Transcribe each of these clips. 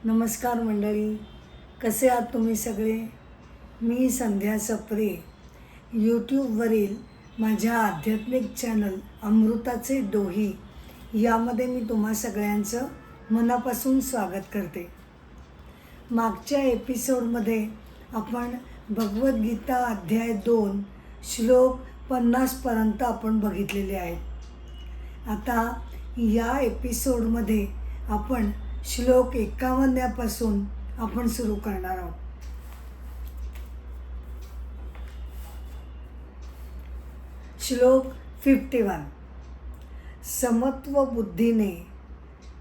नमस्कार मंडळी, कसे आहात तुम्ही सगळे. मी संध्या सप्रे यूट्यूबवरील माझ्या आध्यात्मिक चॅनल अमृताचे डोही यामध्ये मी तुम्हा सगळ्यांचं मनापासून स्वागत करते. मागच्या एपिसोडमध्ये आपण भगवद्गीता अध्याय 2 श्लोक 50 पर्यंत आपण बघितलेले आहेत. आता या एपिसोडमध्ये आपण श्लोक 51 पासून आपण सुरू करणार आहोत. श्लोक 51. समत्व बुद्धीने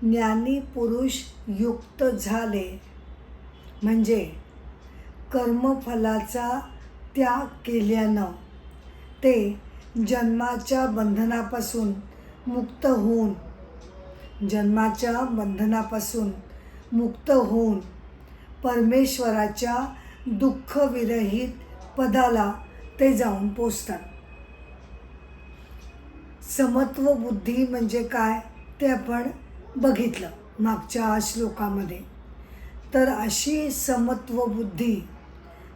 ज्ञानी पुरुष युक्त झाले म्हणजे कर्मफलाचा त्याग केल्यानं ते जन्माच्या बंधनापासून मुक्त होऊन परमेश्वराच्या दुःखविरहित पदाला ते जाऊन पोचतात. समत्व बुद्धी म्हणजे काय ते आपण बघितलं मागच्या श्लोकामध्ये. तर अशी समत्व बुद्धी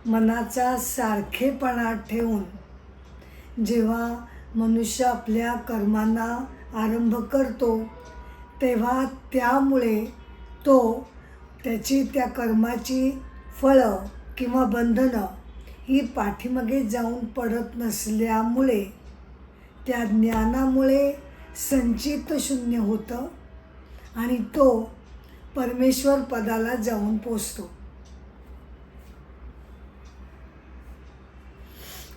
मनाचा सारखेपणा ठेवून जेव्हा मनुष्य आपल्या कर्मांना आरंभ करतो तेव्हा त्यामुळे तो त्याची त्या कर्माची फळं किंवा बंधनं ही पाठीमागे जाऊन पडत नसल्यामुळे त्या ज्ञानामुळे संचित शून्य होतं आणि तो परमेश्वर पदाला जाऊन पोचतो.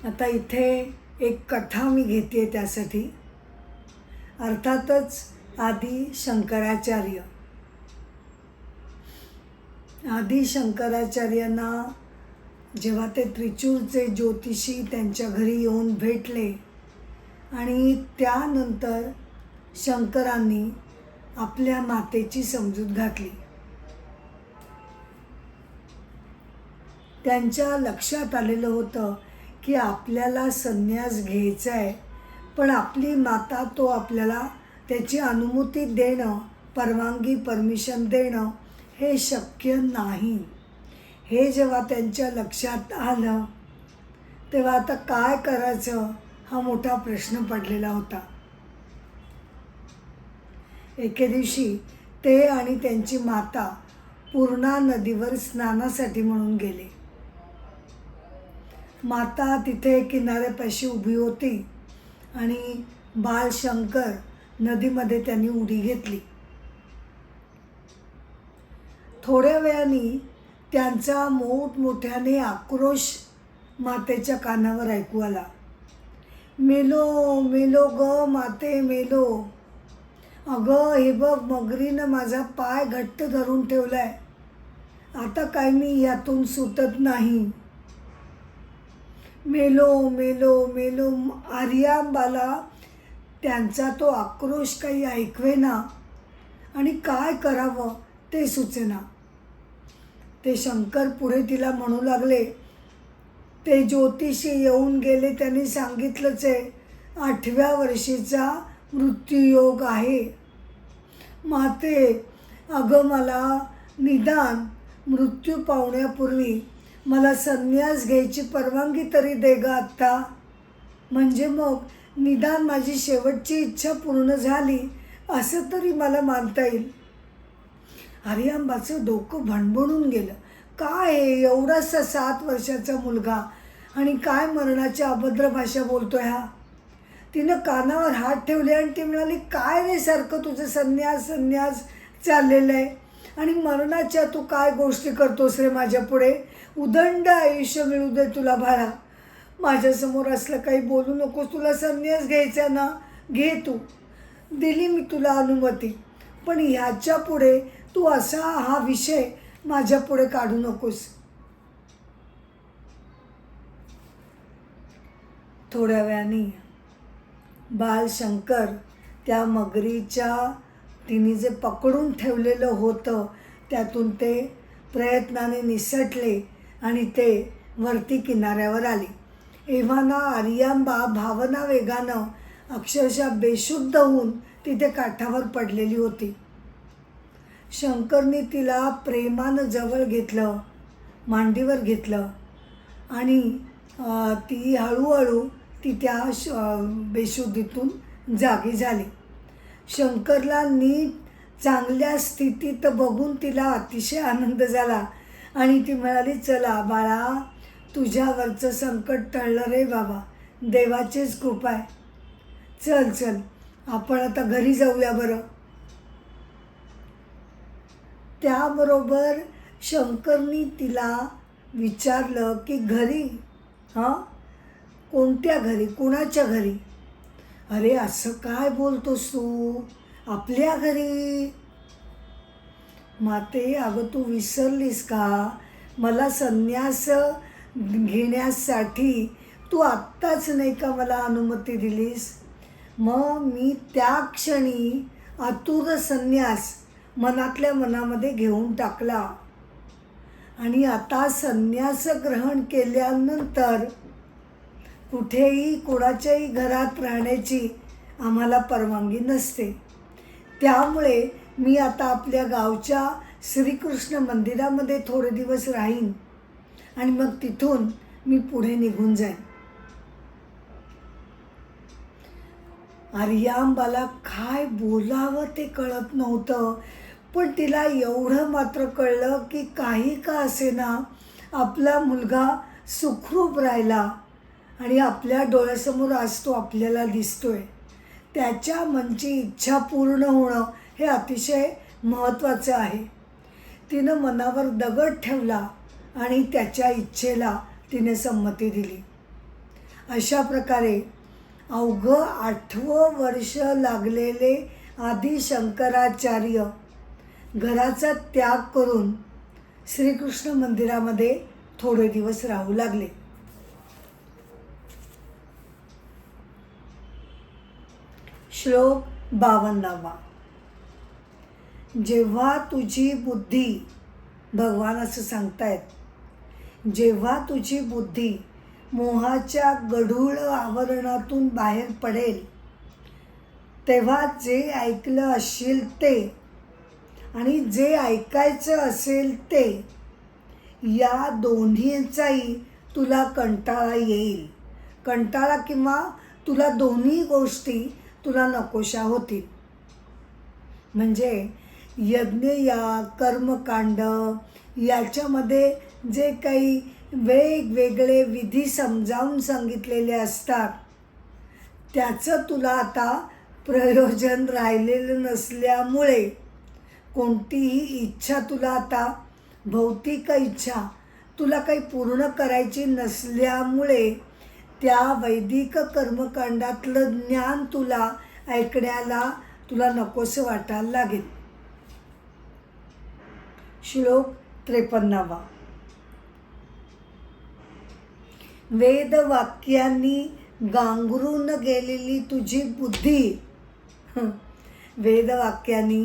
आता इथे एक कथा मी घेते त्यासाठी. अर्थातच आदी शंकराचार्यांना जेव्हा ते त्रिचूरचे ज्योतिषी त्यांच्या घरी येऊन भेटले आणि त्यानंतर शंकरांनी आपल्या मातेची समजूत घातली. त्यांच्या लक्षात आलेलं होतं की आपल्याला संन्यास घ्यायचा आहे, पण आपली माता तो आपल्याला त्याची अनुमती देणं, परमिशन देणं हे शक्य नाही. हे जेव्हा त्यांच्या लक्षात आलं तेव्हा आता काय करायचं हा मोठा प्रश्न पडलेला होता. एके दिवशी ते आणि त्यांची माता पूर्णा नदीवर स्नानासाठी म्हणून गेले. माता तिथे किनाऱ्यापाशी उभी होती आणि बालशंकर नदीमध्ये त्यांनी उडी घेतली. थोड्या वेळाने त्यांचा मोठमोठ्याने आक्रोश मातेच्या कानावर ऐकू आला. मेलो मेलो ग माते मेलो. अगं हे बघ, मगरीनं माझा पाय घट्ट धरून ठेवलाय. आता काय मी यातून सुटत नाही. मेलो मेलो मेलो. आर्यांबाला त्यांचा तो आक्रोश काही ऐकवेना आणि काय करावं ते सुचेना. ते शंकर पुढे तिला म्हणू लागले, ते ज्योतिषी येऊन गेले, त्यांनी सांगितलंच आहे 8व्या वर्षीचा मृत्यूयोग आहे. माते अगं, मला निदान मृत्यू पावण्यापूर्वी मला संन्यास घ्यायची परवानगी तरी दे ग आत्ता. म्हणजे मग निदान माझी शेवटची इच्छा पूर्ण झाली असं तरी मला मानता येईल. आर्यांबाचं डोकं भणभणून गेलं. काय हे एवढासा 7 वर्षाचा मुलगा आणि काय मरणाची अभद्र भाषा बोलतोय हा. तिनं कानावर हात ठेवले आणि ती म्हणाली, काय रे सारखं तुझं संन्यास चाललेलं आहे आणि मरणाच्या तू काय गोष्टी करतोस रे माझ्या पुढे. उदंड आयुष्य मिळू दे तुला बाळा. माझ्यासमोर असलं काही बोलू नकोस. तुला संन्यास घ्यायचा ना, घे तू. दिली मी तुला अनुमती, पण ह्याच्या पुढे तू असा हा विषय माझ्या पुढे काढू नकोस. थोड्या वेळाने बालशंकर त्या मगरीच्या तिने जे पकडून ठेवलेलं होतं त्यातून ते प्रयत्नाने निसटले आणि ते वरती किनाऱ्यावर आले. एव्हाना आर्यांबा भावना वेगानं अक्षरशः बेशुद्ध होऊन तिथे काठावर पडलेली होती. शंकरने तिला प्रेमानं जवळ घेतलं, मांडीवर घेतलं आणि ती हळूहळू ती त्या बेशुद्धीतून जागी झाली. शंकरला नीट चांगल्या स्थितीत बघून तिला अतिशय आनंद झाला आणि ती म्हणाली, चला बाळा, तुझ्यावरचं संकट टळलं रे बाबा, देवाचीच कृपा आहे. चल चल आपण आता घरी जाऊया बरं. त्याबरोबर शंकरनी तिला विचारलं की घरी? हां, कोणत्या घरी, कुणाच्या घरी? अरे असं काय बोलतोस तू, आपल्या घरी. माते, अगं तू विसरलीस का, मला संन्यास घेण्यासाठी तू आत्ताच नाही का मला अनुमती दिलीस? मग मी त्या क्षणी आतुर संन्यास मनातल्या मनामध्ये घेऊन टाकला आणि आता संन्यास ग्रहण केल्यानंतर कुठेही कोणाच्याही घरात राहण्याची आम्हाला परवानगी नसते. त्यामुळे मी आता आपल्या गावच्या श्रीकृष्ण मंदिरामध्ये थोडे दिवस राहीन आणि मग तिथून मी पुढे निघून जाईन. आर्यांबाला काय बोलावं ते कळत नव्हतं, पण तिला एवढं मात्र कळलं की काही का असेना आपला मुलगा सुखरूप राहिला आणि आपल्या डोळ्यासमोर आज तो आपल्याला दिसतोय. त्याच्या मनची इच्छा पूर्ण होणं हे अतिशय महत्त्वाचं आहे. तिनं मनावर दगड ठेवला आणि त्याच्या इच्छेला तिने संमती दिली. अशा प्रकारे अवघं 8वं वर्ष लागलेले आदि शंकराचार्य घराचा त्याग करून श्रीकृष्ण मंदिरामध्ये थोडे दिवस राहू लागले. श्लोक 52. जेव्हा तुझी बुद्धी, भगवान असं सांगतायत, जेव्हा तुझी बुद्धी मोहाच्या गढूळ आवरणातून बाहेर पडेल, तेव्हा जे ऐकलं असेल ते आणि जे ऐकायचं असेल ते, या दोन्हीचाही तुला कंटाळा येईल. कंटाळा किंवा तुला दोन्ही गोष्टी तुला नकोशा होतील. म्हणजे यज्ञ या कर्मकांड याच्यामध्ये जे काही वेगवेगळे विधी समजावून सांगितलेले असतात, त्याचं तुला आता प्रयोजन राहिलेलं नसल्यामुळे, कोणतीही इच्छा तुला आता, भौतिक इच्छा तुला काही पूर्ण करायची नसल्यामुळे त्या वैदिक कर्मकांडातलं ज्ञान तुला ऐकण्याला तुला नकोसं वाटायला लागेल. श्लोक 53. वेदवाक्यांनी गांगरून गेलेली तुझी बुद्धी, वेदवाक्यांनी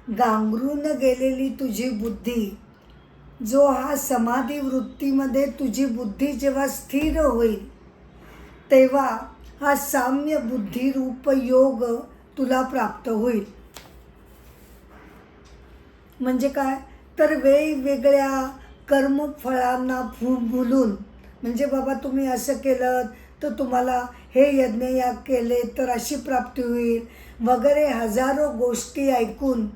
गांगरून गेलेली तुझी बुद्धी, जो हा समाधी वृत्तीमध्ये तुझी बुद्धी जेव्हा स्थिर होईल, तेव्हा हा साम्य बुद्धिरूप योग तुला प्राप्त होईल. म्हणजे काय तर वेगवेगळ्या कर्मफळांना भुलून, म्हणजे बाबा तुम्ही असं केलं तर तुम्हाला हे यज्ञयाग केले तर अशी प्राप्ती होईल वगैरे हजारो गोष्टी ऐकून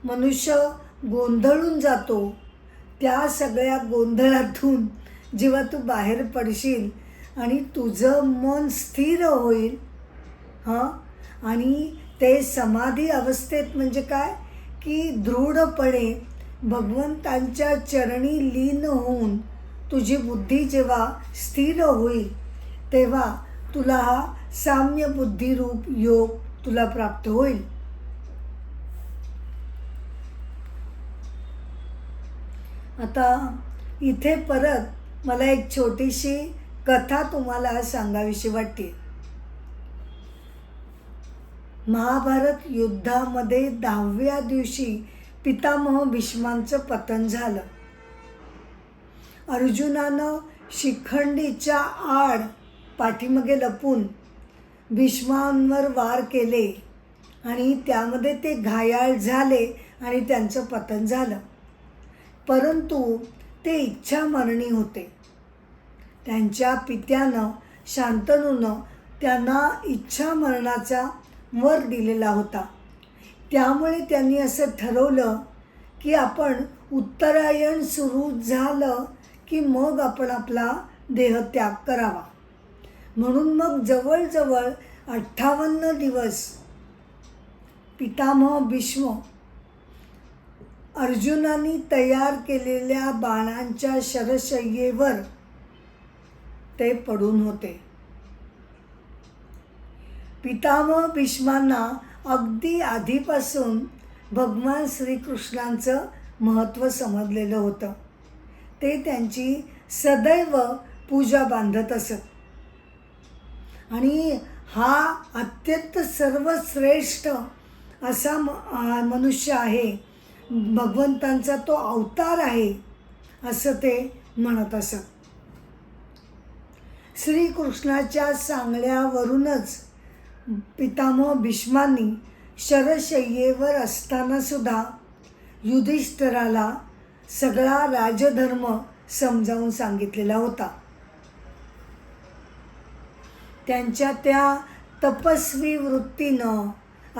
मनुष्य गोंधळून जातो. त्या सगळ्या गोंधळातून जेव्हा तू बाहेर पडशील आणि तुझं मन स्थिर होईल, आणि ते समाधी अवस्थेत, म्हणजे काय की दृढपणे भगवंतांच्या चरणी लीन होऊन तुझी बुद्धी जेव्हा स्थिर होईल, तेव्हा तुला हा साम्य बुद्धिरूप योग तुला प्राप्त होईल. आता इथे परत मला एक छोटीशी कथा तुम्हाला सांगावीशी वाटते. महाभारत युद्धामध्ये 10व्या दिवशी पितामह भीष्मांचं पतन झालं. अर्जुनानं शिखंडीच्या आड पाठीमागे लपून भीष्मांवर वार केले आणि त्यामध्ये ते घायाळ झाले आणि त्यांचं पतन झालं. परंतु ते इच्छामरणी होते. त्यांच्या पित्यानं शांतनूनं त्यांना इच्छामरणाचा वर दिलेला होता. त्यामुळे त्यांनी असं ठरवलं की आपण उत्तरायण सुरू झालं की मग आपण आपला देहत्याग करावा. म्हणून मग जवळजवळ 58 दिवस पितामह भीष्म अर्जुनाने तयार केलेल्या बाणांच्या शरशय्येवर ते पडून होते. पितामह भीष्मांना अगदी आधीपासून भगवान श्रीकृष्णांचं महत्त्व समजलेलं होतं. ते त्यांची सदैव पूजा बांधत असत. आणि हा अत्यंत सर्वश्रेष्ठ असा मनुष्य आहे, भगवंतांचा तो अवतार आहे असं ते म्हणत असत. श्रीकृष्णाच्या सांगण्यावरूनच पितामह भीष्मांनी शरशय्येवर असतानासुद्धा युधिष्ठिराला सगळा राजधर्म समजावून सांगितलेला होता. त्यांच्या त्या तपस्वी वृत्तीनं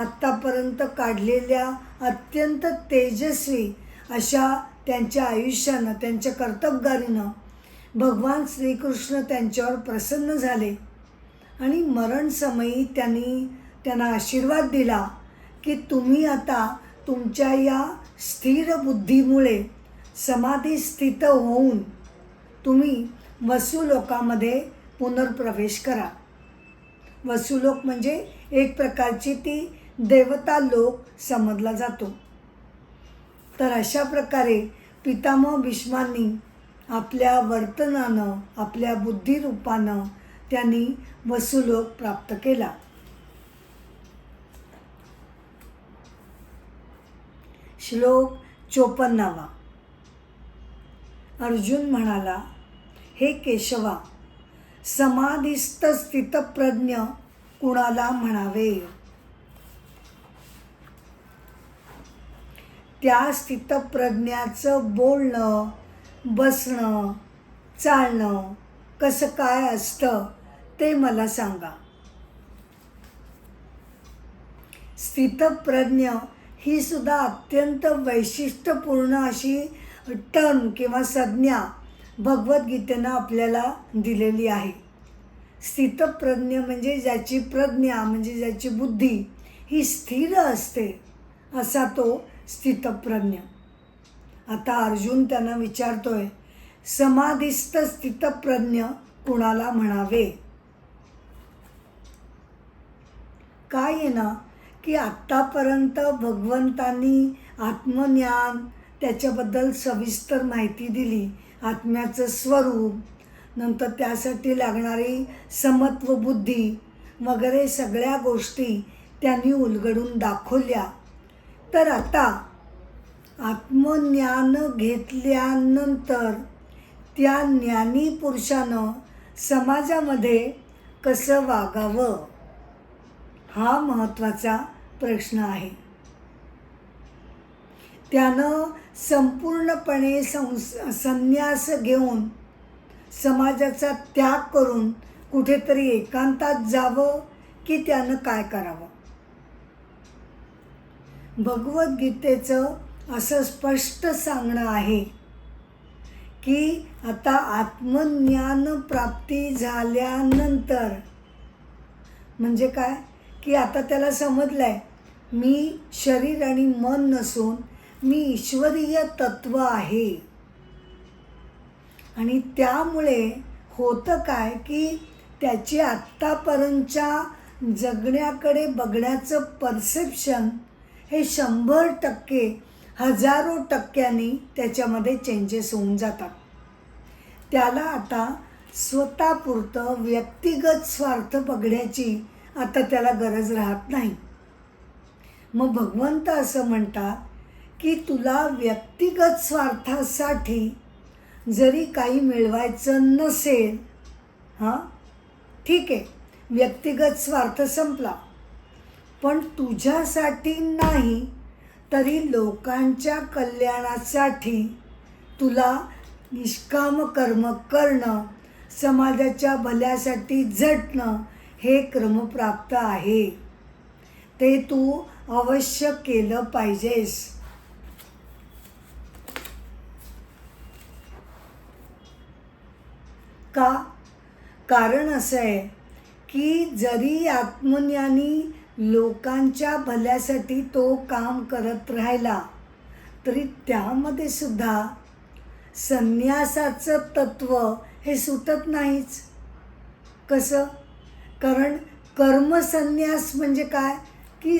आत्तापर्यंत काढलेल्या अत्यंत तेजस्वी अशा त्यांच्या आयुष्यानं, त्यांच्या कर्तबगारीनं भगवान श्रीकृष्ण त्यांच्यावर प्रसन्न झाले आणि मरणसमयी त्यांना आशीर्वाद दिला की तुम्ही आता तुमच्या या स्थिर बुद्धीमुळे समाधीस्थित होऊन तुम्ही वसुलोकामध्ये पुनर्प्रवेश करा. वसुलोक म्हणजे एक प्रकारची ती देवता लोक समजला जातो. तर अशा प्रकारे पितामह भीष्मांनी आपल्या वर्तनानं, आपल्या बुद्धिरूपानं त्यांनी वसुलोक प्राप्त केला. श्लोक 54. अर्जुन म्हणाला, हे केशवा, समाधिस्थ स्थितप्रज्ञ कुणाला म्हणावे? त्या स्थितप्रज्ञाचं बोलणं, बसणं, चालणं कसं काय असतं ते मला सांगा. स्थितप्रज्ञ ही सुद्धा अत्यंत वैशिष्ट्यपूर्ण अशी टर्म किंवा संज्ञा भगवद्गीतेनं आपल्याला दिलेली आहे. स्थितप्रज्ञ म्हणजे ज्याची प्रज्ञा म्हणजे ज्याची बुद्धी ही स्थिर असते असा तो स्थितप्रज्ञ. आता अर्जुन त्यांना विचारतोय, समाधिस्थ स्थितप्रज्ञ कुणाला म्हणावे? काय आहे ना की आत्तापर्यंत भगवंतांनी आत्मज्ञान त्याच्याबद्दल सविस्तर माहिती दिली. आत्म्याचं स्वरूप, नंतर त्यासाठी लागणारी समत्व बुद्धी वगैरे सगळ्या गोष्टी त्यांनी उलगडून दाखवल्या. तर आता आत्मज्ञान घेतल्यानंतर त्या ज्ञानी पुरुषानं समाजामध्ये कसं वागावं हा महत्त्वाचा प्रश्न आहे. त्यानं संपूर्णपणे संन्यास घेऊन समाजाचा त्याग करून कुठेतरी एकांतात जावं की त्यानं काय करावं? भगवद्गीतेचं असं स्पष्ट सांगणं आहे की आता आत्मज्ञान प्राप्ती झाल्यानंतर म्हणजे काय की आता त्याला समजलं आहे मी शरीर आणि मन नसून मी ईश्वरीय तत्व आहे. आणि त्यामुळे होतं काय की त्याची आत्तापर्यंतच्या जगण्याकडे बघण्याचं परसेप्शन हे 100% हजारो टक्क्यांनी त्याच्यामध्ये चेंजेस होऊन जातात. त्याला आता स्वतःपुरतं व्यक्तिगत स्वार्थ बघण्याची आता त्याला गरज राहत नाही. मग भगवंत असं म्हणतात की तुला व्यक्तिगत स्वार्थासाठी जरी काही मिळवायचं नसेल, ठीक आहे, व्यक्तिगत स्वार्थ संपला, पण तुझ्यासाठी नाही तरी लोकांच्या कल्याणासाठी तुला निष्काम कर्म करणं, समाजाच्या भल्यासाठी झटणं हे क्रमप्राप्त आहे. ते तू अवश्य केलं पाहिजेस. का? कारण असं आहे की जरी आत्मज्ञानी लोकांच्या भल्यासाठी तो काम करत राहिला तरी त्यामध्ये सुद्धा संन्यासाचं तत्व हे सुटत नाहीच. कसं? कारण कर्मसन्यास म्हणजे काय की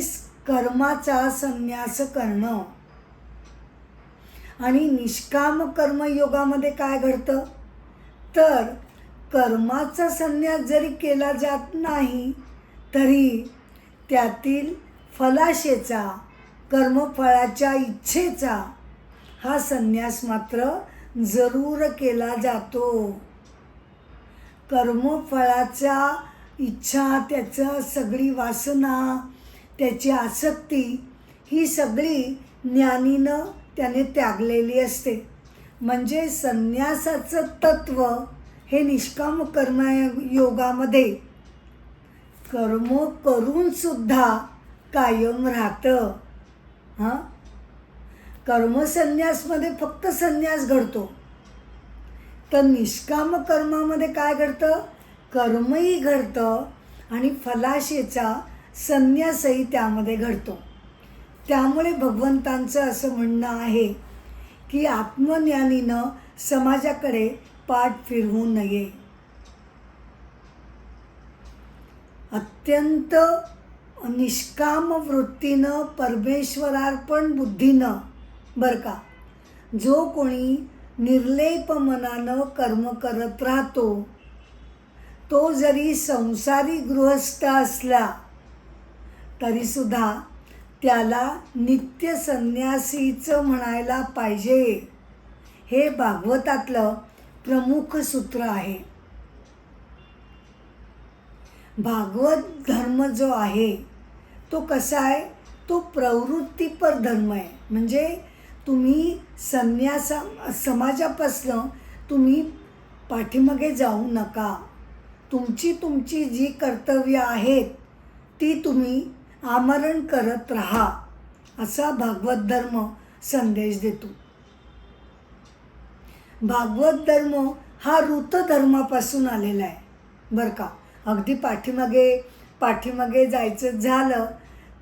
कर्माचा संन्यास करणं. आणि निष्काम कर्मयोगामध्ये काय घडतं तर कर्माचा संन्यास जरी केला जात नाही तरी त्यातील फलाशेचा, कर्मफळाच्या इच्छेचा हा संन्यास मात्र जरूर केला जातो. कर्मफळाच्या इच्छा, त्याचं सगळी वासना, त्याची आसक्ती ही सगळी ज्ञानीनं त्याने त्यागलेली असते. म्हणजे संन्यासाचं तत्व हे निष्काम कर्मयोगामध्ये कर्म करून सुद्धा कायम राहतं. कर्मसन्यासमध्ये फक्त संन्यास घडतो, तर निष्काम कर्मामध्ये काय घडतं? कर्मही घडतं आणि फलाशेचा संन्यासही त्यामध्ये घडतो. त्यामुळे भगवंतांचं असं म्हणणं आहे की आत्मज्ञानीनं समाजाकडे पाठ फिरवू नये. अत्यंत निष्काम वृत्तीनं, परमेश्वरार्पण बुद्धीनं बरं का, जो कोणी निर्लेप मनानं कर्म करत राहतो तो जरी संसारी गृहस्थ असला तरीसुद्धा त्याला नित्य संन्यासीचं म्हणायला पाहिजे. हे भागवतातलं प्रमुख सूत्र आहे. भागवत धर्म जो आहे तो कसा आहे? तो प्रवृत्तीपर धर्म आहे. म्हणजे तुम्ही समाजापासनं तुम्ही पाठीमागे जाऊ नका. तुमची जी कर्तव्य आहेत ती तुम्ही आमरण करत राहा, असा भागवत धर्म संदेश देतो. भागवत धर्म हा ऋतधर्मापासून आलेला आहे बरं का. अगदी पाठीमागे जायचं झालं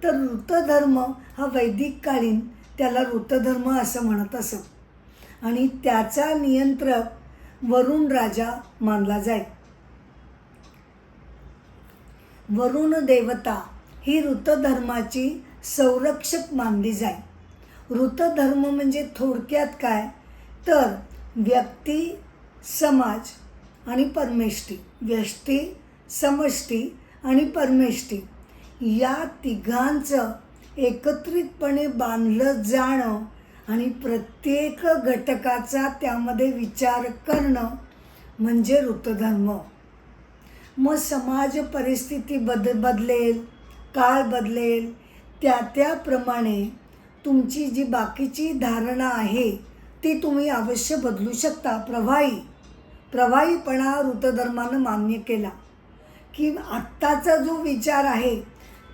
तर ऋतधर्म हा वैदिक कालीन त्याला ऋतधर्म असं म्हणत असत आणि त्याचा नियंत्रक वरुण राजा मानला जाई. वरुण देवता ही ऋतधर्माची संरक्षक मानली जाई. ऋतधर्म म्हणजे थोडक्यात काय तर व्यक्ती, समाज आणि परमेष्ठी, व्यष्टी, समष्टी आणि परमेष्ठी या तिघांचं एकत्रितपणे बांधलं जाणं आणि प्रत्येक घटकाचा त्यामध्ये विचार करणं म्हणजे ऋतधर्म. मग समाज परिस्थिती बदलेल, काळ बदलेल, त्याप्रमाणे तुमची जी बाकीची धारणा आहे ती तुम्ही अवश्य बदलू शकता. प्रवाहीपणा ऋतधर्मानं मान्य केला की आत्ताचा जो विचार आहे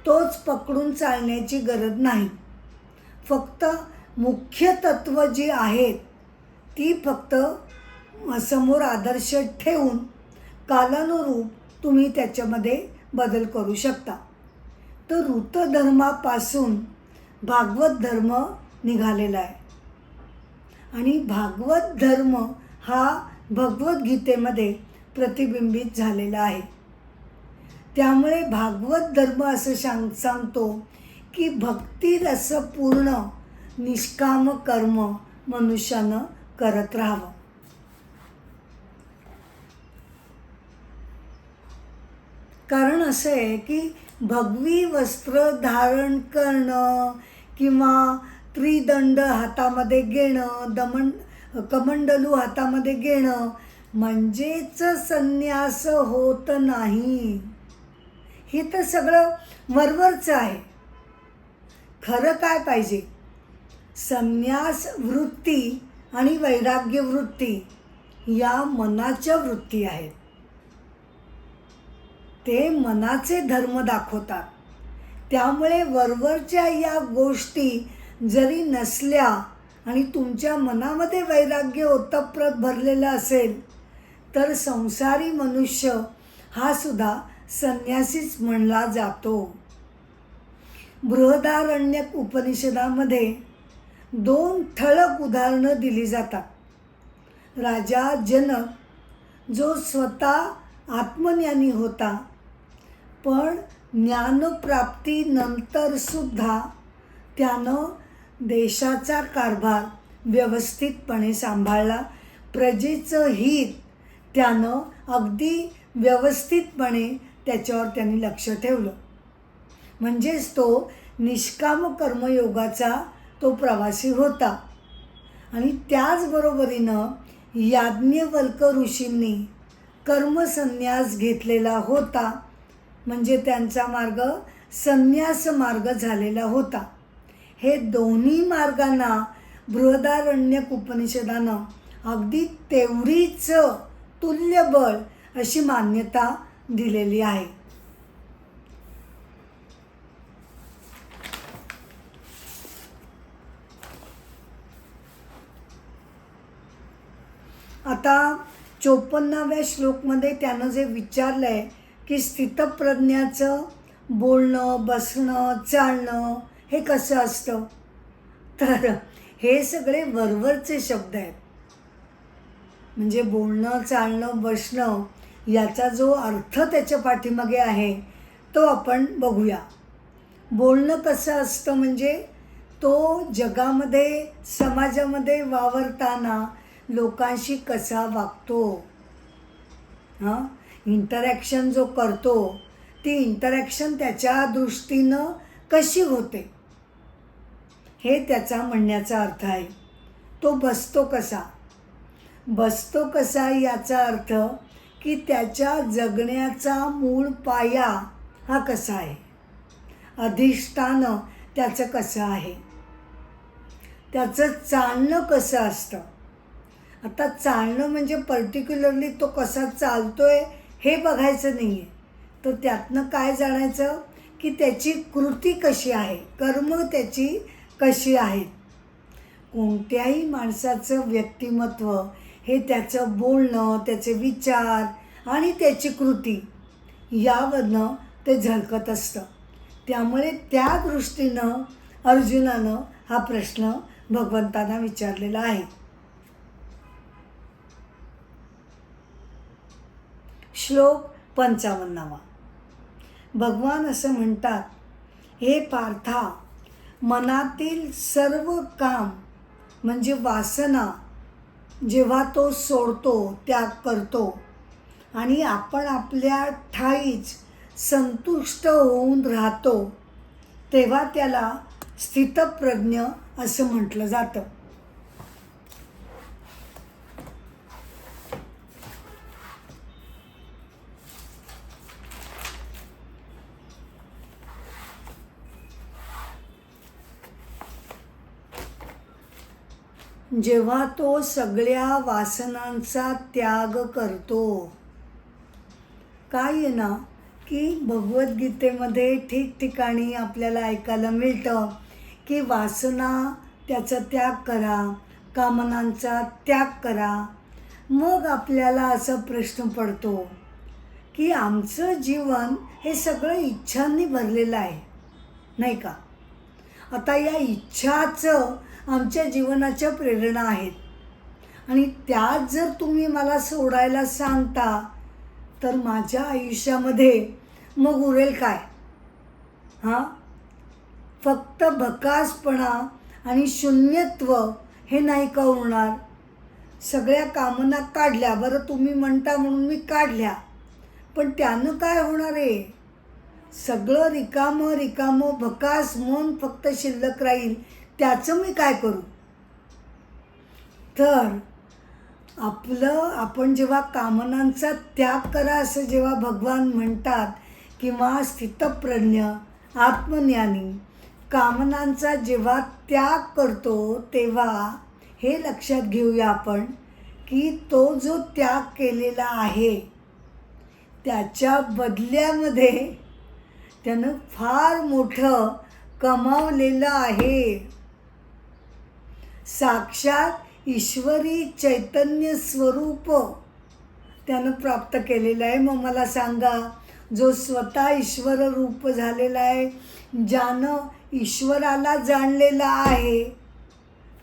तोच पकडून चालण्याची गरज नाही. फक्त मुख्य तत्व जी आहेत ती फक्त समोर आदर्श ठेवून कालानुरूप तुम्ही त्याच्यामध्ये बदल करू शकता. तर ऋतधर्मापासून भागवत धर्म निघालेला आहे आणि भागवत धर्म हा भगवद्गीतेमध्ये प्रतिबिंबित झालेला आहे. त्यामुळे भागवत धर्म असं सांगतो की भक्तिरसपूर्ण निष्काम कर्म मनुष्यानं करत राहावं. कारण असं आहे की भगवी वस्त्र धारण करणं किंवा त्रिदंड हातामध्ये घेणं, कमंडलू हातामध्ये घेणं म्हणजेच संन्यास होत नाही. हे तर सगळं वरवरचं आहे. खरं काय पाहिजे संन्यास वृत्ती आणि वैराग्य वृत्ती या मनाच्या वृत्ती आहेत. ते मनाचे धर्म दाखवतात. त्यामुळे वरवरच्या या गोष्टी जरी नसल्या आणि तुमच्या मनामध्ये वैराग्य ओतप्रोत भरलेलं असेल तर संसारी मनुष्य हा सुद्धा संन्यासीच म्हणला जातो. बृहदारण्यक उपनिषदामध्ये 2 ठळक उदाहरणं दिली जातात. राजा जनक जो स्वतः आत्मज्ञानी होता, पण ज्ञानप्राप्तीनंतरसुद्धा त्यानं देशाचा कारभार व्यवस्थितपणे सांभाळला. प्रजेचं हित त्यानं अगदी व्यवस्थितपणे त्याच्यावर त्यांनी लक्ष ठेवलं. म्हणजेच तो निष्काम कर्मयोगाचा तो प्रवासी होता. आणि त्याचबरोबरीनं याज्ञवल्क ऋषींनी कर्मसन्यास घेतलेला होता. म्हणजे त्यांचा मार्ग संन्यास मार्ग झालेला होता. हे दोन्ही मार्गांना बृहदारण्यक उपनिषदानं अगदी तेवढीच तुल्यबळ अशी मान्यता दिलेली आहे. आता 54व्या श्लोकमध्ये त्यानं जे विचारलं आहे की स्थितप्रज्ञाचं बोलणं, बसणं, चालणं हे कसं असतं, तर हे सगळे वरवरचे शब्द आहेत. म्हणजे बोलणं, चालणं, बसणं याचा जो अर्थ त्याच्या पाठीमागे आहे तो आपण बघूया. बोलणं कसं असतं म्हणजे तो जगामध्ये, समाजामध्ये वावरताना लोकांशी कसा वागतो, इंटरॅक्शन जो करतो ती इंटरॅक्शन त्याच्या दृष्टीनं कशी होते हे त्याचा म्हणण्याचा अर्थ आहे. तो बसतो कसा याचा अर्थ की त्याच्या जगण्याचा मूळ पाया हा कसा आहे, अधिष्ठान त्याचं कसं आहे, त्याचं चालणं कसं असतं. आता चालणं म्हणजे पर्टिक्युलरली तो कसा चालतोय हे बघायचं नाही आहे, तर त्यातनं काय जाणायचं की त्याची कृती कशी आहे, कर्म त्याची कशी आहेत. कोणत्याही माणसाचं व्यक्तिमत्व हे त्याचं बोलणं, त्याचे विचार आणि त्याची कृती यावरनं ते झळकत असतं. त्यामुळे त्या दृष्टीनं अर्जुनानं हा प्रश्न भगवंतांना विचारलेला आहे. श्लोक 55. भगवान असं म्हणतात, हे पार्था, मनातील सर्व काम म्हणजे वासना जेव्हा तो सोडतो, त्याग करतो आणि आपण आपल्या ठाईच संतुष्ट होऊन राहतो, तेव्हा त्याला स्थितप्रज्ञ असं म्हटलं जातं. जेव्हा तो सगळ्या वासनांचा त्याग करतो. काय आहे ना की भगवद्गीतेमध्ये ठिकठिकाणी आपल्याला ऐकायला मिळतं की वासना त्याचा त्याग करा, कामनांचा त्याग करा. मग आपल्याला असा प्रश्न पडतो की आमचं जीवन हे सगळं इच्छांनी भरलेलं आहे, नाही का. आता या इच्छाचं आमच्या जीवनाच्या प्रेरणा आहेत आणि त्यात जर तुम्ही मला सोडायला सांगता तर माझ्या आयुष्यामध्ये मग उरेल काय. फक्त भकासपणा आणि शून्यत्व हे नाही का उरणार. सगळ्या कामना काढल्या, बरं तुम्ही म्हणता म्हणून मी काढल्या, पण त्यानं काय होणार आहे. सगळं रिकामं भकास मन फक्त शिल्लक राहील, त्याचं मी काय करू. तर आपण जेव्हा कामनांचा त्याग करा असं जेव्हा भगवान म्हणतात किंवा स्थितप्रज्ञ आत्मज्ञानी कामनांचा जेव्हा त्याग करतो तेव्हा हे लक्षात घेऊया आपण की तो जो त्याग केलेला आहे त्याच्या बदल्यामध्ये त्यानं फार मोठं कमावलेलं आहे. साक्षात ईश्वरी चैतन्य स्वरूप त्यानं प्राप्त केलेलं आहे. मग मला सांगा, जो स्वतः ईश्वर रूप झालेला आहे, ज्यानं ईश्वराला जाणलेलं आहे,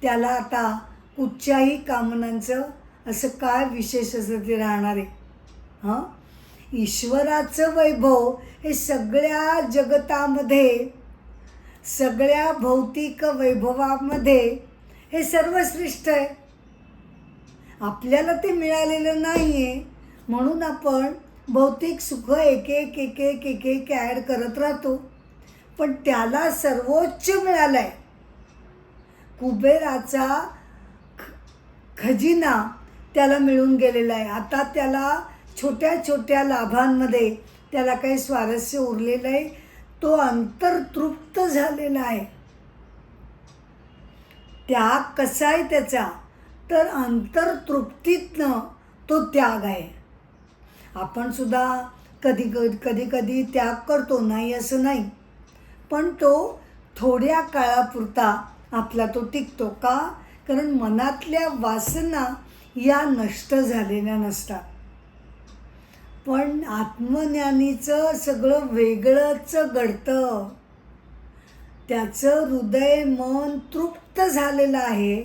त्याला आता कुठच्याही कामनांचं असं काय विशेष असं ते राहणार आहे? हां, ईश्वराचं वैभव हे सगळ्या जगतामध्ये, सगळ्या भौतिक वैभवामध्ये हे सर्वश्रेष्ठ आहे. आपल्याला ते मिळालेलं नाही आहे म्हणून आपण भौतिक सुख एक एक एक एक एक एक ॲड करत राहतो. पण त्याला सर्वोच्च मिळालं आहे. कुबेराचा खजिना त्याला मिळून गेलेला आहे. आता त्याला छोट्या छोट्या लाभांमध्ये त्याला काही स्वारस्य उरलेलं आहे. तो अंतर्तृप्त झालेला आहे. त्याग कसा आहे त्याचा? तर अंतर्तृप्तीतनं तो त्याग आहे. आपण सुद्धा कधी कधी त्याग करतो, नाही असं नाही, पण तो थोड्या काळापुरता आपला तो टिकतो. का? कारण मनातल्या वासना या नष्ट झालेल्या नसतात. पण आत्मज्ञानीचं सगळं वेगळंच घडतं. त्याचं हृदय मन तृप्त झालेलं आहे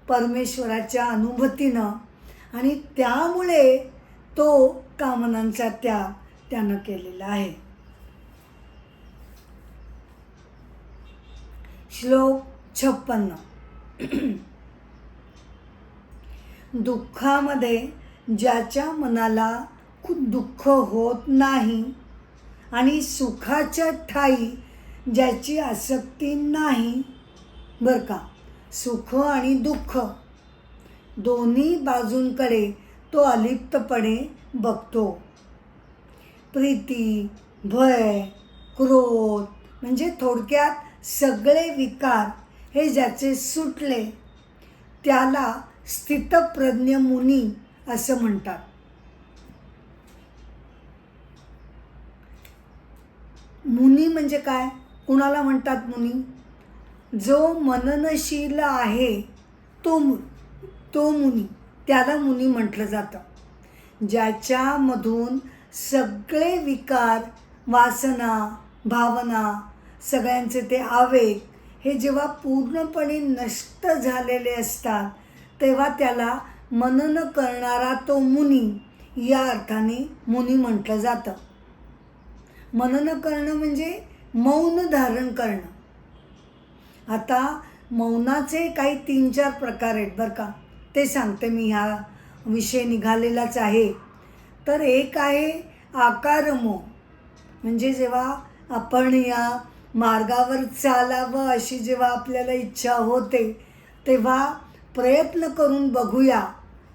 परमेश्वराच्या अनुभूतीनं आणि त्यामुळे तो कामनांचा त्याग त्यानं केलेला आहे. श्लोक 56. दुःखामध्ये ज्याच्या मनाला दुःख होत नाही आणि सुखाच्या ठाई ज्याची आसक्ती नाही. बरं का, सुख आणि दुःख दोन्ही बाजूंकडे तो अलिप्तपणे बघतो. प्रीती, भय, क्रोध म्हणजे थोडक्यात सगळे विकार हे ज्याचे सुटले त्याला स्थितप्रज्ञ मुनी असं म्हणतात. मुनी म्हणजे काय? कुणाला म्हणतात मुनी? जो मननशील आहे तो मुनी, त्याला मुनी म्हटलं जातं. ज्याच्यामधून सगळे विकार, वासना, भावना, सगळ्यांचे ते आवेग हे जेव्हा पूर्णपणे नष्ट झालेले असतात तेव्हा त्याला मनन करणारा तो मुनी या अर्थाने मुनी म्हटलं जातं. मनन करणं म्हणजे मौन धारण करणं. आता मौनाचे काही 3-4 प्रकार आहेत बरं का, ते सांगते मी. ह्या विषय निघालेलाच आहे. तर एक आहे आकार मौन, म्हणजे जेव्हा आपण या मार्गावर चालावं अशी जेव्हा आपल्याला इच्छा होते तेव्हा प्रयत्न करून बघूया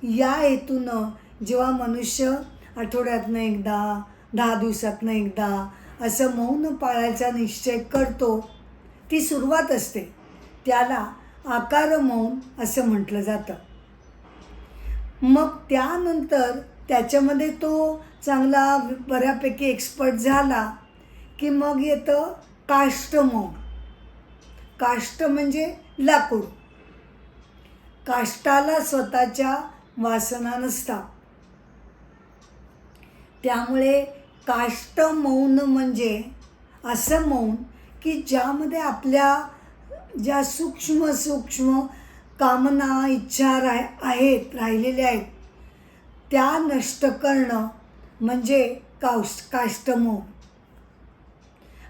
या हेतूनं जेव्हा मनुष्य आठवड्यातनं एकदा, 10 दिवसातनं एकदा असं मौन पाळायचा निश्चय करतो, ती सुरुवात असते. त्याला आकार मौन असं म्हटलं जातं. मग त्यानंतर त्याच्यामध्ये तो चांगला बऱ्यापैकी एक्सपर्ट झाला की मग येतं काष्ठ मौन. काष्ठ म्हणजे लाकूड. काष्ठाला स्वतःच्या वासना नसतात. त्यामुळे काष्ठ मौन म्हणजे असं मौन की ज्यामध्ये आपल्या ज्या सूक्ष्म सूक्ष्म कामना, इच्छा राहिलेल्या आहेत त्या नष्ट करणं म्हणजे काष्ठ मौन.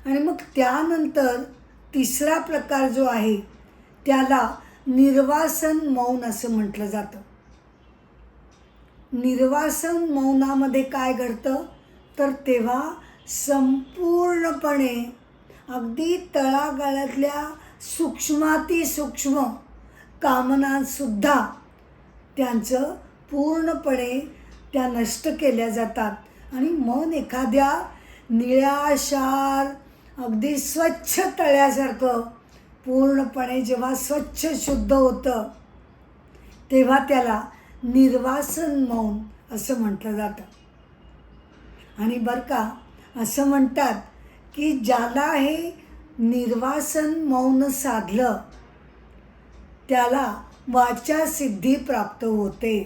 आणि मग त्यानंतर तिसरा प्रकार जो आहे त्याला निर्वासन मौन असं म्हटलं जातं. निर्वासन मौनामध्ये काय घडतं तर तेव्हा संपूर्णपणे अगदी तळागाळातल्या सूक्ष्मातिसूक्ष्म कामनासुद्धा त्यांचं पूर्णपणे त्या नष्ट केल्या जातात आणि मन एखाद्या निळाशार अगदी स्वच्छ तळ्यासारखं पूर्णपणे जेव्हा स्वच्छ शुद्ध होतं तेव्हा त्याला निर्वासन मौन असं म्हटलं जातं. आणि बरं का, असं म्हणतात की ज्याला हे निर्वासन मौन साधलं त्याला वाचा सिद्धी प्राप्त होते.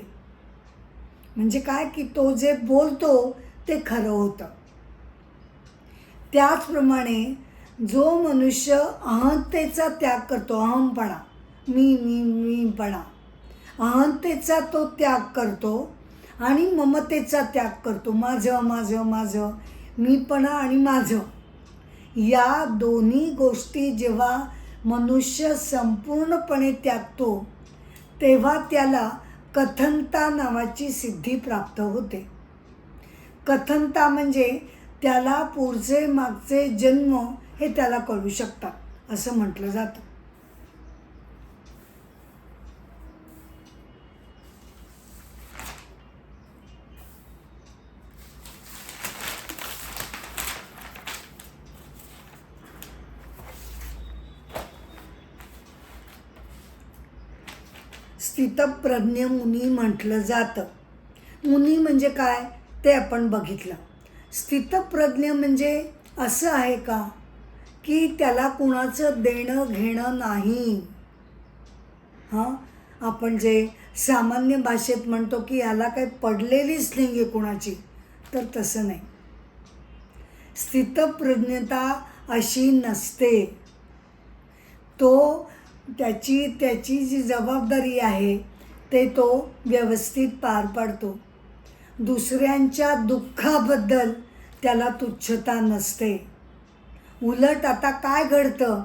म्हणजे काय की तो जे बोलतो ते खरं होतं. त्याचप्रमाणे जो मनुष्य अहंतेचा त्याग करतो, अहमपणा, मीपणा, अहंतेचा तो त्याग करतो आणि ममतेचा त्याग करतो, माझं, मीपणा आणि माझं, या दोन्ही गोष्टी जेव्हा मनुष्य संपूर्णपणे त्यागतो तेव्हा त्याला कथनता नावाची सिद्धी प्राप्त होते. कथनता म्हणजे त्याला पुढचे मागचे जन्म हे त्याला कळू शकतात असं म्हटलं जातं. स्थितप्रज्ञ मुनी म्हटलं जातं. मुनी म्हणजे काय ते आपण बघितलं. स्थितप्रज्ञ म्हणजे असं आहे का की त्याला कुणाचं देणं घेणं नाही. आपण जे सामान्य भाषेत म्हणतो की याला काही पडलेलीच नाही आहे कुणाची, तर तसं नाही. स्थितप्रज्ञता अशी नसते. तो त्याची जी जबाबदारी आहे ते तो व्यवस्थित पार पाडतो. दुसऱ्यांच्या दुःखाबद्दल त्याला तुच्छता नसते. उलट आता काय घडतं,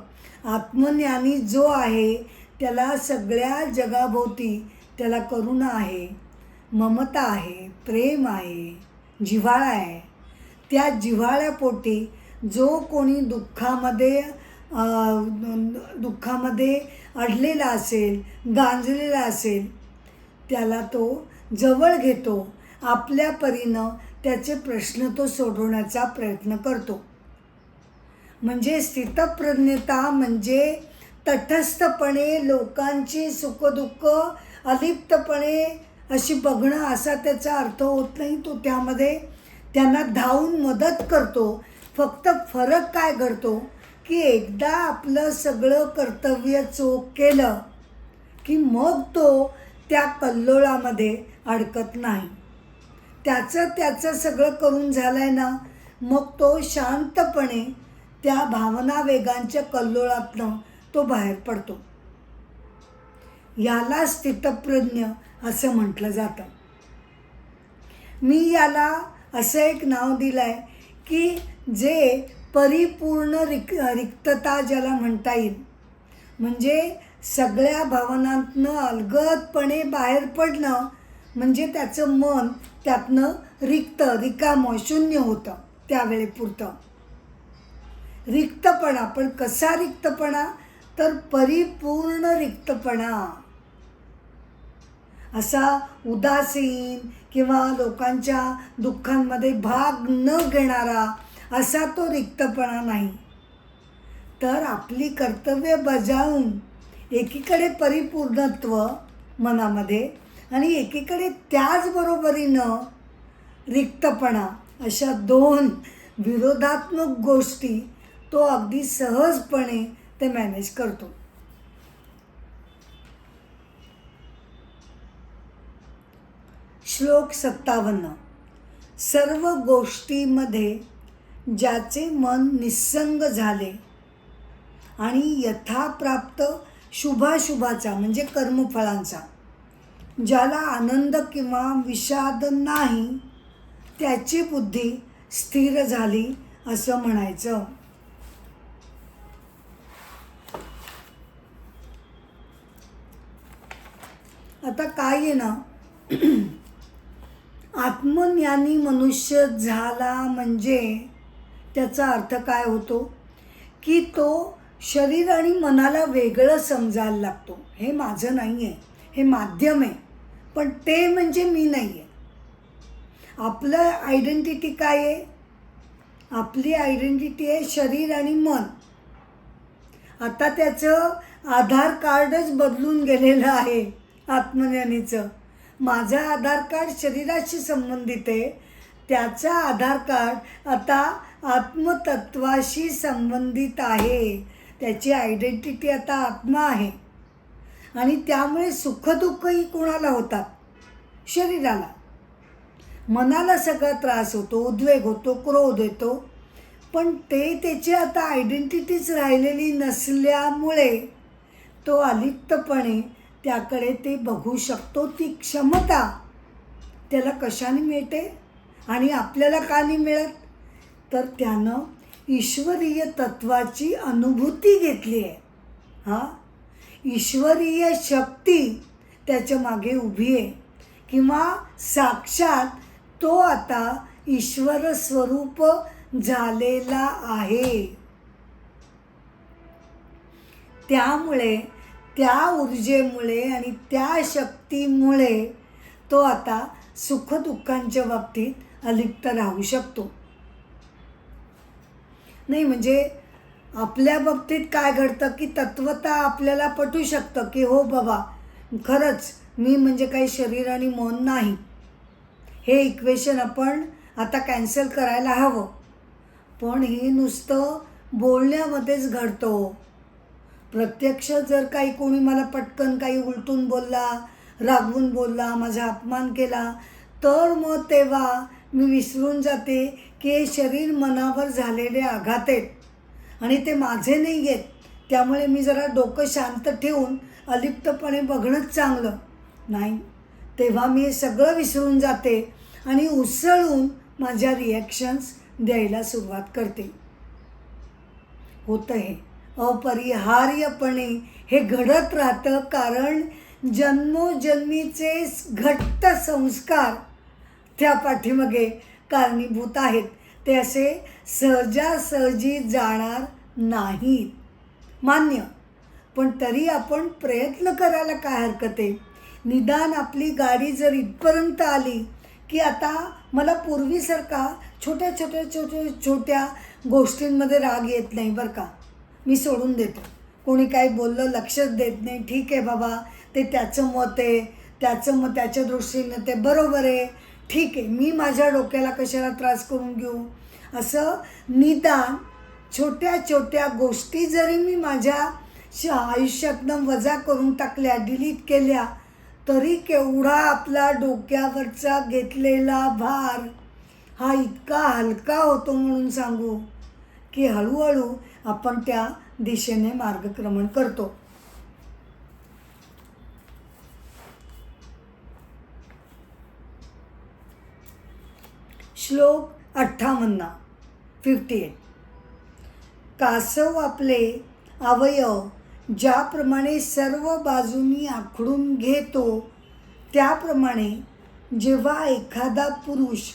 आत्मज्ञानी जो आहे त्याला सगळ्या जगाभोवती त्याला करुणा आहे, ममता आहे, प्रेम आहे, जिव्हाळा आहे. त्या जिव्हाळ्यापोटी जो कोणी दुःखामध्ये अडलेला असेल, गांजलेला असेल, त्याला तो जवळ घेतो. आपल्या परीनं त्याचे प्रश्न तो सोडवण्याचा प्रयत्न करतो. म्हणजे स्थितप्रज्ञता म्हणजे तटस्थपणे लोकांची सुखदुःख अलिप्तपणे अशी बघणं असा त्याचा अर्थ होत नाही. तो त्यामध्ये त्यांना धावून मदत करतो. फक्त फरक काय घडतो की एकदा आपलं सगळं कर्तव्य चोख केलं की मग तो त्या कल्लोळामध्ये अडकत नाही. त्याचं सगळं करून झालं आहे ना, मग तो शांतपणे त्या भावना वेगांच्या कल्लोळातनं तो बाहेर पडतो. याला स्थितप्रज्ञ असं म्हटलं जातं. मी याला असं एक नाव दिलं आहे की जे परिपूर्ण रिक्तता ज्याला म्हणता येईल. म्हणजे सगळ्या भावनांतनं अलगदपणे बाहेर पडणं म्हणजे त्याचं मन त्यातनं रिकामं शून्य होतं त्यावेळेपुरतं. रिक्तपणा, पण कसा रिक्तपणा, तर परिपूर्ण रिक्तपणा. असा उदासीन किंवा लोकांच्या दुःखांमध्ये भाग न घेणारा असा तो रिक्तपणा नाही. तर आपली कर्तव्य बजावून एकीकडे परिपूर्णत्व मनामध्ये आणि एकीकडे त्याचबरोबरीनं रिक्तपणा, अशा दोन विरोधात्मक गोष्टी तो अगदी सहजपणे ते मॅनेज करतो. श्लोक 57. सर्व गोष्टीमध्ये ज्याचे मन निस्संग झाले आणि यथाप्राप्त शुभाशुभाचा म्हणजे कर्मफळांचा ज्याला आनंद किंवा विषाद नाही, त्याची बुद्धी स्थिर झाली असं म्हणायचं. आता काय आहे ना, आत्मज्ञानी मनुष्य झाला म्हणजे त्याचा अर्थ काय होतो की तो शरीर आणि मनाला वेगळं समजायला लागतो. हे माझं नाही आहे, हे माध्यम आहे, पण ते म्हणजे मी नाही आहे. आपलं आयडेंटिटी काय आहे, आपली आयडेंटिटी आहे शरीर आणि मन. आता त्याचं आधार कार्डच बदलून गेलेलं आहे आत्मज्ञानीचं. माझं आधार कार्ड शरीराशी संबंधित आहे, त्याचा आधार कार्ड आता आत्मतत्वाशी संबंधित आहे. त्याची आयडेंटिटी आता आत्मा आहे. आणि त्यामुळे सुखदुःखही कोणाला होतात? शरीराला. मनाला सगळा त्रास होतो, उद्वेग होतो, क्रोध येतो. पण ते त्याची आता आयडेंटिटीच राहिलेली नसल्यामुळे तो अलिप्तपणे त्याकडे ते बघू शकतो. ती क्षमता त्याला कशाने मिळते आणि आपल्याला का नाही मिळत? तर त्यानं ईश्वरीय तत्वाची अनुभूती घेतली आहे. ईश्वरीय शक्ती त्याच्या मागे उभी आहे, किंवा साक्षात तो आता ईश्वर स्वरूप झालेला आहे. त्यामुळे त्या ऊर्जेमुळे आणि त्या शक्तीमुळे तो आता सुखदुःखांच्या बाबतीत अलिप्त राहू शकतो. नाही म्हणजे आपल्या बाबतीत काय घडतं की तत्वता आपल्याला पटू शकतं की हो बाबा खरंच मी म्हणजे काही शरीर आणि मन नाही. हे इक्वेशन आपण आता कॅन्सल करायला हवं. पण हे नुसतं बोलण्यामध्येच घडतं. प्रत्यक्ष जर काही कोणी मला पटकन काही उलटून बोलला, रागवून बोलला, माझा अपमान केला, तर मग तेव्हा मी विसरून जाते की हे शरीर मनावर झालेले आघात आहेत आणि ते माझे नाही आहेत. त्यामुळे मी जरा डोकं शांत ठेवून अलिप्तपणे बघणंच चांगलं. नाही, तेव्हा मी हे सगळं विसरून जाते आणि उसळून माझ्या रिॲक्शन्स द्यायला सुरुवात करते. होतं हे अपरिहार्यपणे हे घडत राहतं, कारण जन्मोजन्मीचे घट्ट संस्कार त्या पाठीमागे कारणीभूत आहेत. ते असे सहजासहजी जाणार नाहीत, मान्य. पण तरी आपण प्रयत्न करायला काय हरकत आहे? निदान आपली गाडी जर इथपर्यंत आली की आता मला पूर्वीसारखा छोट्या गोष्टींमध्ये राग येत नाही बरं का. मी सोडून देतो. कोणी काही बोललं लक्षच देत नाही. ठीक आहे बाबा, ते त्याचं मत आहे, त्याचं मत त्याच्या दृष्टीनं ते बरोबर आहे. ठीक आहे, मी माझ्या डोक्याला कशाला त्रास करून घेऊ? असं निदान छोट्या गोष्टी जरी मी माझ्या आयुष्यातनं वजा करून टाकल्या, डिलीट केल्या, तरी केवढा आपला डोक्यावरचा घेतलेला भार हा इतका हलका होतो. म्हणून सांगू की हळूहळू आपण त्या दिशेने मार्गक्रमण करतो. श्लोक 58. कासव आपले अवयव ज्याप्रमाणे सर्व बाजूंनी आखडून घेतो, त्याप्रमाणे जेव्हा एखादा पुरुष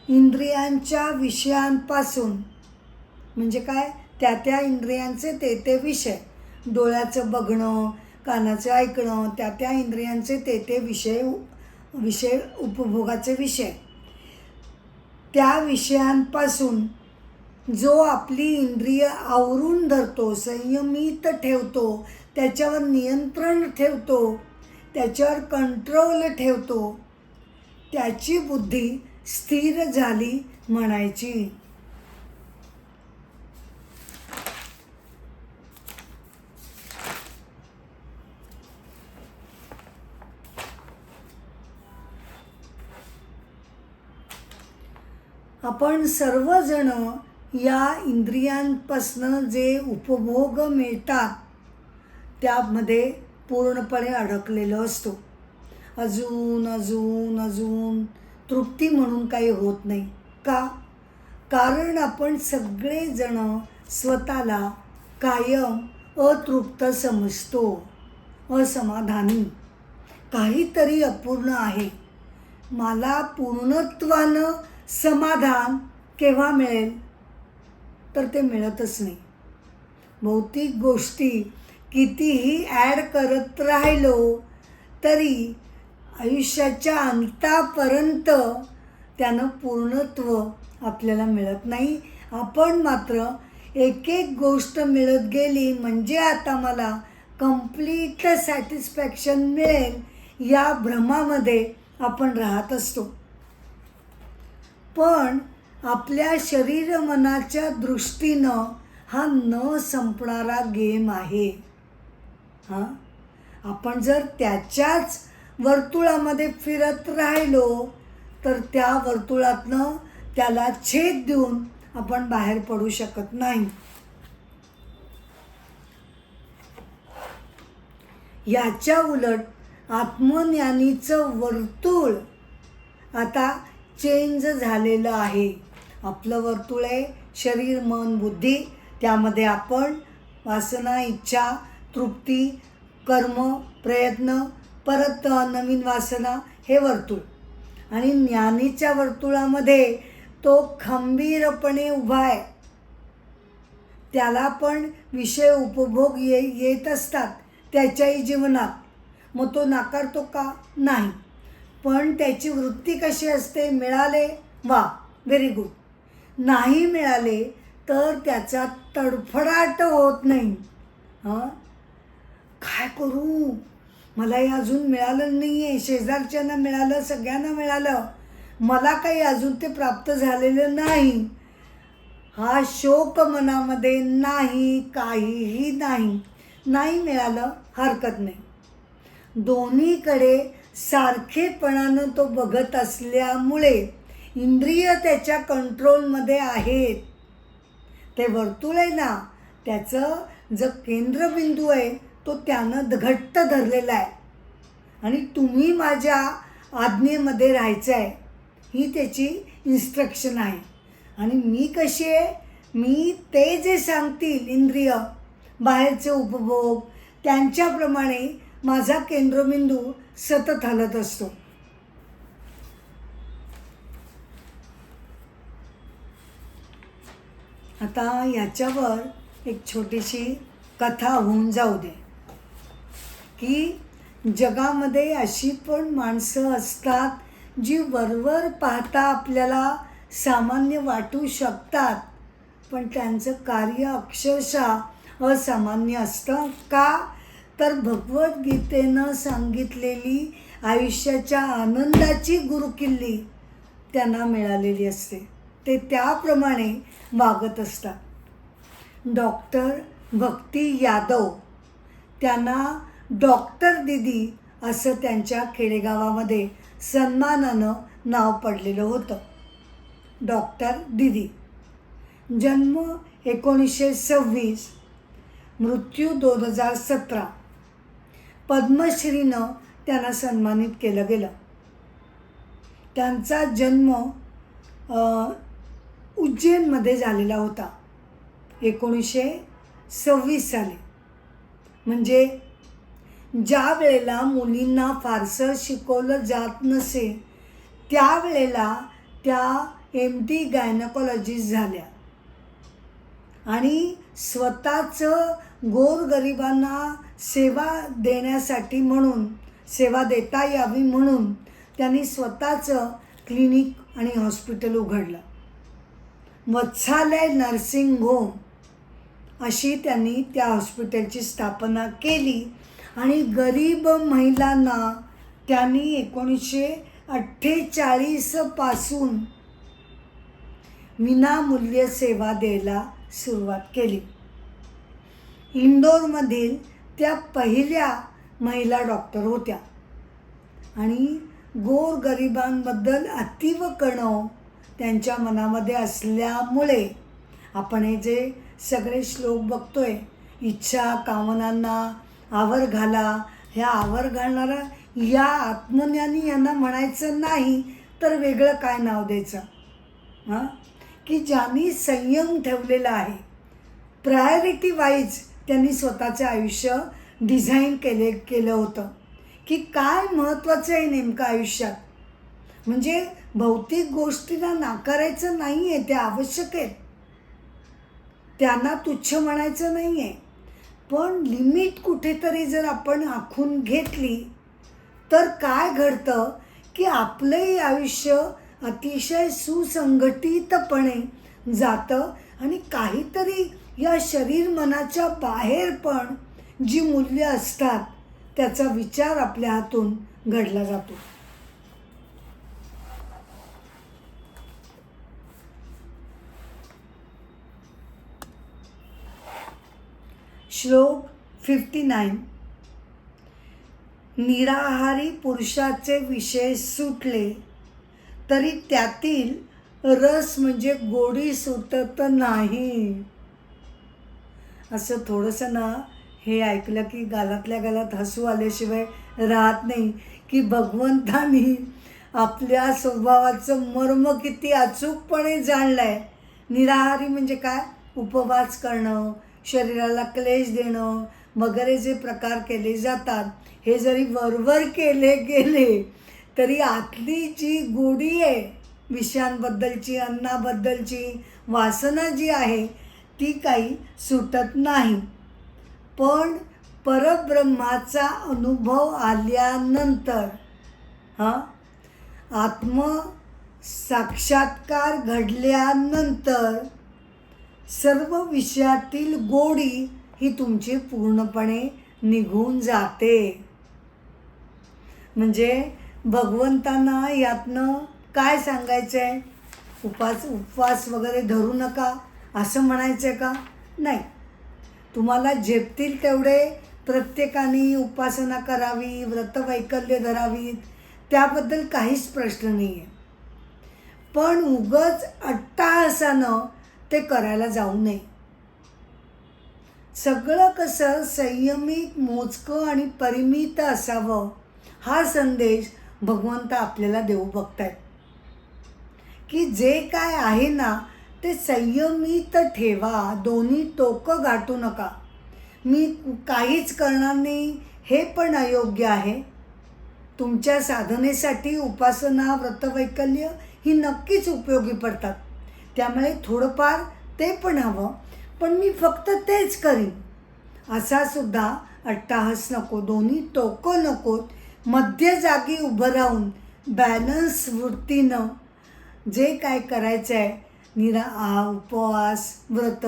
इंद्रियांच्या विषयांपासून, म्हणजे काय, त्या इंद्रियांचे ते विषय, डोळ्याचं बघणं, कानाचं ऐकणं, त्या इंद्रियांचे ते विषय उपभोगाचे विषय, त्या विषयांपासून जो आपली इंद्रिय आवरून धरतो, संयमित ठेवतो, त्याच्यावर नियंत्रण ठेवतो, त्याच्यावर कंट्रोल ठेवतो, त्याची बुद्धी स्थिर झाली म्हणायची. आपण सर्वजण या इंद्रियांपासनं जे उपभोग मिळतात त्यामध्ये पूर्णपणे अडकलेलो असतो. अजून तृप्ती म्हणून काही होत नाही. का? कारण आपण सगळेजण स्वतःला कायम अतृप्त समजतो, असमाधानी. काहीतरी अपूर्ण आहे. मला पूर्णत्वानं समाधान केव्हा मिळेल? तर ते मिळतच नाही. भौतिक गोष्टी कितीही ॲड करत राहिलो तरी आयुष्याच्या अंतापर्यंत त्यानं पूर्णत्व आपल्याला मिळत नाही. आपण मात्र एक एक गोष्ट मिळत गेली म्हणजे आता मला कंप्लीट सॅटिस्फॅक्शन मिळेल या भ्रमामध्ये आपण राहत असतो. पण आपल्या शरीर मनाच्या दृष्टीनं हा न संपणारा गेम आहे. आपण जर त्याच्याच वर्तुळामध्ये फिरत राहिलो तर त्या वर्तुळातनं त्याला छेद देऊन आपण बाहेर पडू शकत नाही. याच्या उलट आत्मज्ञानीचं वर्तुळ आता चेंज झालेलं आहे. आपलं वर्तुळ आहे शरीर मन बुद्धी, त्यामध्ये आपण वासना इच्छा तृप्ती कर्म प्रयत्न परत नवीन वासना हे वर्तुळ. आणि ज्ञानीच्या वर्तुळामध्ये तो खंबीरपणे उभा आहे. त्याला पण विषय उपभोग येत असतात त्याच्याही जीवनात, मग तो नाकारतो का? नाही. पण त्याची वृत्ती कशी असते? मिळाले वा व्हेरी गुड, नाही मिळाले तर त्याचा तडफडाट होत नाही. काय करू, मला हे अजून मिळालं नाही आहे, शेजारच्यांना मिळालं सगळ्यांना मिळालं, मला काही अजून ते प्राप्त झालेलं नाही. हा शोक मनामध्ये नाही, काहीही नाही. नाही मिळालं हरकत नाही. दोन्हीकडे सारखेपणानं तो बघत असल्यामुळे इंद्रिय त्याच्या कंट्रोलमध्ये आहेत. ते वर्तुळ आहे ना, त्याचं जो केंद्रबिंदू आहे तो त्यानं घट्ट धरलेला आहे. आणि तुम्ही माझ्या आज्ञेमध्ये राहायचं आहे ही त्याची इन्स्ट्रक्शन आहे. आणि मी कशी आहे? मी ते जे सांगतील इंद्रिय बाहेरचे उपभोग त्यांच्याप्रमाणे माझा केंद्रबिंदू सतत हलत असतो. आता याच्यावर एक छोटीशी कथा होऊन जाऊ दे की जगामध्ये अशी पण माणसं असतात जी वरवर पाहता आपल्याला सामान्य वाटू शकतात, पण त्यांचं कार्य अक्षरशः असामान्य असतं. का? तर भगवद्गीतेनं सांगितलेली आयुष्याच्या आनंदाची गुरुकिल्ली त्यांना मिळालेली असते. ते त्याप्रमाणे वागत असतात. डॉक्टर भक्ती यादव, त्यांना डॉक्टर दीदी असं त्यांच्या खेडेगावामध्ये सन्मानानं नाव पडलेलं होतं. डॉक्टर दीदी. जन्म 1926, मृत्यू 2017. पद्मश्रीनं त्यांना सन्मानित केलं गेलं. त्यांचा जन्म उज्जैनमध्ये झालेला होता 1926 साली. म्हणजे ज्या वेळेला मुलींना फारसं शिकवलं जात नसे त्यावेळेला त्या MD गायनकॉलॉजिस्ट झाल्या आणि स्वतःचं गोरगरिबांना सेवा देण्यासाठी म्हणून, सेवा देता यावी म्हणून त्यांनी स्वतःचं क्लिनिक आणि हॉस्पिटल उघडलं. वत्सालय नर्सिंग होम अशी त्यांनी त्या हॉस्पिटलची स्थापना केली आणि गरीब महिलांना त्यांनी 1948 पासून विनामूल्य सेवा द्यायला सुरुवात केली. इंदोरमधील त्या पहिल्या महिला डॉक्टर होत्या आणि गोरगरिबांबद्दल अतीव कणव त्यांच्या मनामध्ये असल्यामुळे आपण हे जे सगळे श्लोक बघतोय, इच्छा कामनांना आवर घाला, ह्या आवर घालणारा या आत्मज्ञानी यांना म्हणायचं नाही तर वेगळं काय नाव द्यायचं? की ज्यांनी संयम ठेवलेला आहे, प्रायोरिटी वाईज त्यांनी स्वतःचं आयुष्य डिझाईन केलं होतं की काय महत्त्वाचं आहे नेमकं आयुष्यात. म्हणजे भौतिक गोष्टीला नाकारायचं नाही आहे, त्या आवश्यक आहेत, त्यांना तुच्छ म्हणायचं नाही आहे. पण लिमिट कुठेतरी जर आपण आखून घेतली तर काय घडतं की आपलंही आयुष्य अतिशय सुसंघटितपणे जातं आणि काहीतरी या शरीर मनाच्या बाहेर पण जी मूल्य असतात त्याचा विचार आपल्या हातून घडला जातो. श्लोक 59. निराहारी पुरुषाचे विषय सुटले तरी त्यातील रस म्हणजे गोडी सुटत नाही. असं थोडंसं ना हे ऐकलं की गालातल्या गालात हसू आल्याशिवाय राहत नाही की भगवंतानी आपल्या स्वभावाचं मर्म किती अचूकपणे जाणलं आहे. निराहारी म्हणजे काय? उपवास करणं, शरीराला क्लेश देणं वगैरे जे प्रकार केले जातात हे जरी वरवर केले गेले तरी आतली जी गोडी आहे विषयांबद्दलची, अन्नाबद्दलची वासना जी आहे ती काही सुटत नाही. पण परब्रह्माचा अनुभव आल्यानंतर आत्मसाक्षात्कार घडल्यानंतर सर्व विषयातील गोडी ही तुमची पूर्णपणे निघून जाते. म्हणजे भगवंतांना यातनं काय सांगायचं आहे? उपवास वगैरे धरू नका असं म्हणायचं आहे का? नाही. तुम्हाला झेपतील तेवढे प्रत्येकाने उपासना करावी, व्रतवैकल्य धरावीत, त्याबद्दल काहीच प्रश्न नाही आहे. पण उगाच अट्टाहासानं ते करायला जाऊ नये. सगळं कसं संयमित, मोजकं आणि परिमित असावं हा संदेश भगवंत आपल्याला देऊ बघतायत. की जे काय आहे ना ते संयमित ठेवा, दोन्ही टोकं गाठू नका. मी काहीच करणार नाही हे पण अयोग्य आहे. तुमच्या साधनेसाठी उपासना, व्रतवैकल्य ही नक्कीच उपयोगी पडतात. त्यामुळे थोडंफार ते पण हवं, पण मी फक्त तेच करीन असा सुद्धा अट्टाहास नको. दोन्ही टोकं नकोत. मध्य जागी उभं राहून बॅलन्स वृत्तीनं जे काय करायचं आहे, उपवास, व्रत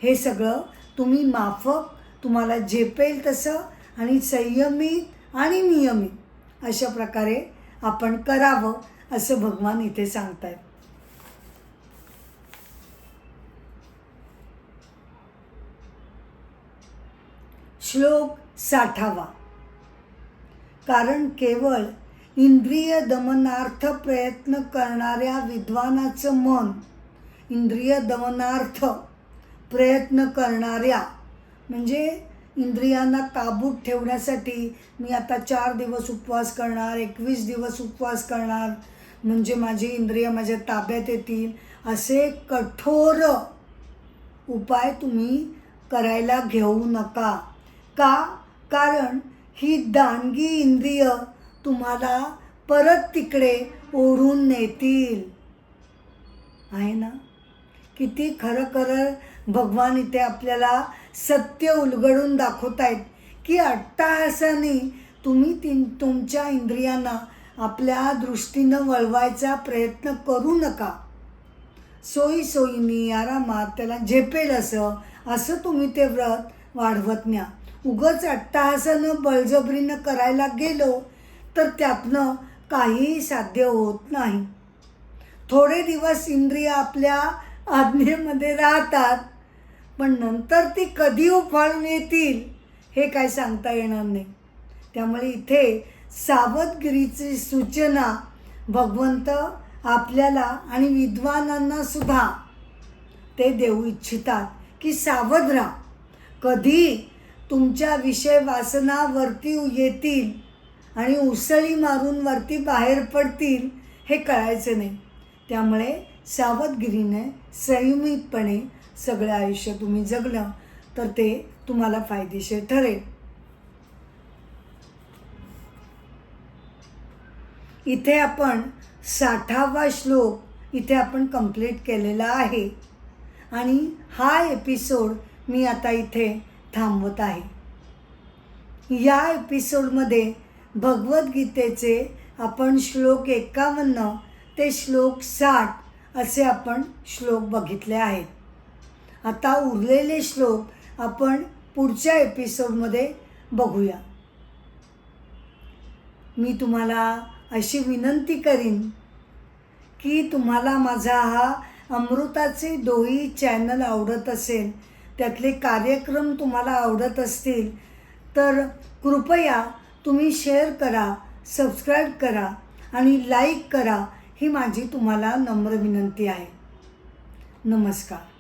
हे सगळं तुम्ही माफक, तुम्हाला झेपेल तसं आणि संयमित आणि नियमित अशा प्रकारे आपण करावं असं भगवान इथे सांगतायत. श्लोक 60. कारण केवळ इंद्रिय दमनार्थ प्रयत्न करणाऱ्या विद्वानाचं मन, इंद्रिय दमनार्थ प्रयत्न करणाऱ्या म्हणजे इंद्रियांना काबूत ठेवण्यासाठी मी आता 4 दिवस उपवास करणार, 21 दिवस उपवास करणार म्हणजे माझी इंद्रिय माझ्या ताब्यात येतील, असे कठोर उपाय तुम्ही करायला घेऊ नका. का? कारण ही दानगी इंद्रिय तुम्हाला परत तिकडे ओढून नेतील. आहे ना? किती खरं भगवान इथे आपल्याला सत्य उलगडून दाखवत आहेत की अट्टाहासाने तुम्ही तुमच्या इंद्रियांना आपल्या दृष्टीनं वळवायचा प्रयत्न करू नका. सोयीने आरामात त्याला झेपेल असं तुम्ही ते व्रत वाढवत न्या. उगाच अट्टाहासानं बळजबरीनं करायला गेलो तर त्यातनं काहीही साध्य होत नाही. थोडे दिवस इंद्रिय आपल्या आज्ञेमध्ये राहतात, पण नंतर ती कधी उफाळून येतील हे काय सांगता येणार नाही. त्यामुळे इथे सावधगिरीची सूचना भगवंत आपल्याला आणि विद्वानांना सुद्धा ते देऊ इच्छितात की सावध राहा. कधी तुमच्या विषय वासना वरती येतील आणि उसळी मारून वरती बाहेर पडतील हे कळायचं नाही. त्यामुळे सावधगिरीने, संयमितपणे सगळं आयुष्य तुम्ही जगलं तर ते तुम्हाला फायदेशीर ठरेल. इथे आपण 60वा श्लोक इथे आपण कंप्लीट केलेला आहे आणि हा एपिसोड मी आता इथे थांबवत आहे. या एपिसोडमध्ये भगवद्गीतेचे आपण श्लोक 51 ते श्लोक 60 असे आपण श्लोक बघितले आहेत. आता उरलेले श्लोक आपण पुढच्या एपिसोडमध्ये बघूया. मी तुम्हाला अशी विनंती करीन की तुम्हाला माझा हा अमृताचे डोही चॅनल आवडत असेल, त्यातले कार्यक्रम तुम्हाला आवडत असतील तर कृपया तुम्ही शेअर करा, सबस्क्राईब करा आणि लाईक करा. ही माझी तुम्हाला नम्र विनंती आहे. नमस्कार.